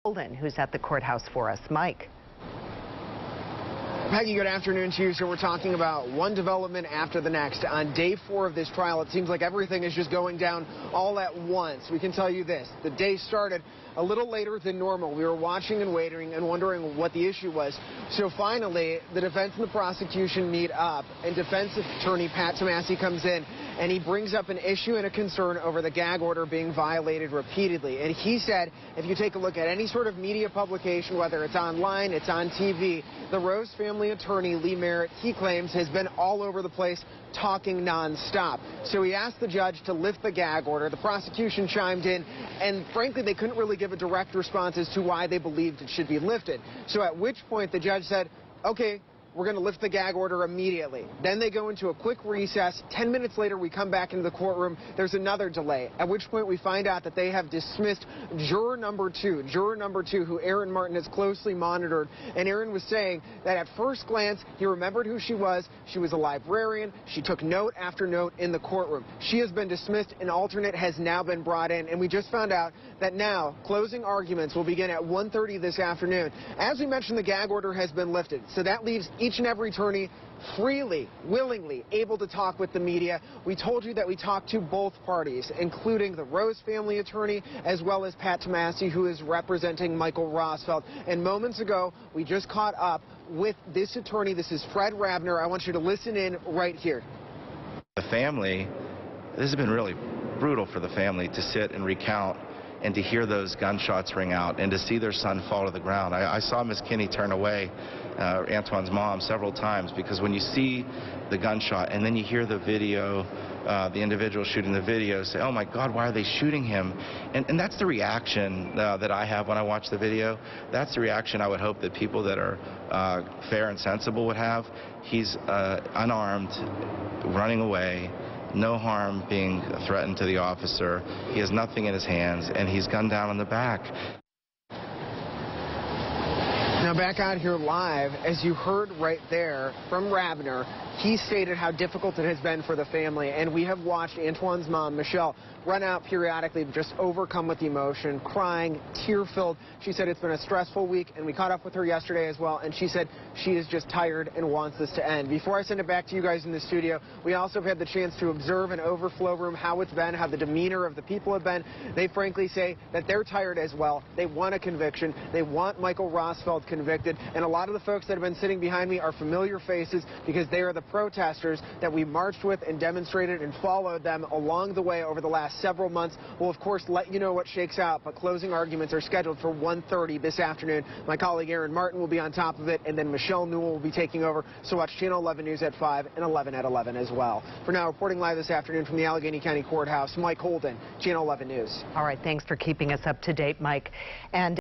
Holden, who's at the courthouse for us. Mike. Peggy, good afternoon to you. So we're talking about one development after the next. On day 4 of this trial, it seems like everything is just going down all at once. We can tell you this. The day started a little later than normal. We were watching and waiting and wondering what the issue was. So finally, the defense and the prosecution meet up, and defense attorney Pat Tomasi comes in, and he brings up an issue and a concern over the gag order being violated repeatedly. And he said, if you take a look at any sort of media publication, whether it's online, it's on TV, the Rose family attorney, Lee Merritt, he claims, has been all over the place talking nonstop. So he asked the judge to lift the gag order. The prosecution chimed in, and frankly, they couldn't really give a direct response as to why they believed it should be lifted. So at which point the judge said, okay, we're going to lift the gag order immediately. Then they go into a quick recess. 10 minutes later, we come back into the courtroom. There's another delay, at which point we find out that they have dismissed juror number 2, who Aaron Martin has closely monitored. And Aaron was saying that at first glance, he remembered who she was. She was a librarian. She took note after note in the courtroom. She has been dismissed. An alternate has now been brought in. And we just found out that now closing arguments will begin at 1:30 this afternoon. As we mentioned, the gag order has been lifted. So that leaves each and every attorney freely, willingly able to talk with the media. We told you that we talked to both parties, including the Rose family attorney, as well as Pat Tomasi, who is representing Michael Rosfeld. And moments ago, we just caught up with this attorney. This is Fred Rabner. I want you to listen in right here. The family, this has been really brutal for the family to sit and recount and to hear those gunshots ring out and to see their son fall to the ground. I saw Miss Kinney turn away, Antoine's mom, several times, because when you see the gunshot and then you hear the video, the individual shooting the video say, oh my God, why are they shooting him? And that's the reaction that I have when I watch the video. That's the reaction I would hope that people that are fair and sensible would have. He's unarmed, running away. No harm being threatened to the officer. He has nothing in his hands, and he's gunned down in the back. Now back out here live, as you heard right there from Rabner, he stated how difficult it has been for the family, and we have watched Antoine's mom, Michelle, run out periodically, just overcome with emotion, crying, tear-filled. She said it's been a stressful week, and we caught up with her yesterday as well, and she said she is just tired and wants this to end. Before I send it back to you guys in the studio, we also have had the chance to observe in overflow room how it's been, how the demeanor of the people have been. They frankly say that they're tired as well. They want a conviction. They want Michael Rosfeld convicted, and a lot of the folks that have been sitting behind me are familiar faces because they are the protesters that we marched with and demonstrated and followed them along the way over the last several months. We'll, of course, let you know what shakes out, but closing arguments are scheduled for 1:30 this afternoon. My colleague Aaron Martin will be on top of it, and then Michelle Newell will be taking over. So watch Channel 11 News at 5 and 11 at 11 as well. For now, reporting live this afternoon from the Allegheny County Courthouse, Mike Holden, Channel 11 News. All right, thanks for keeping us up to date, Mike. And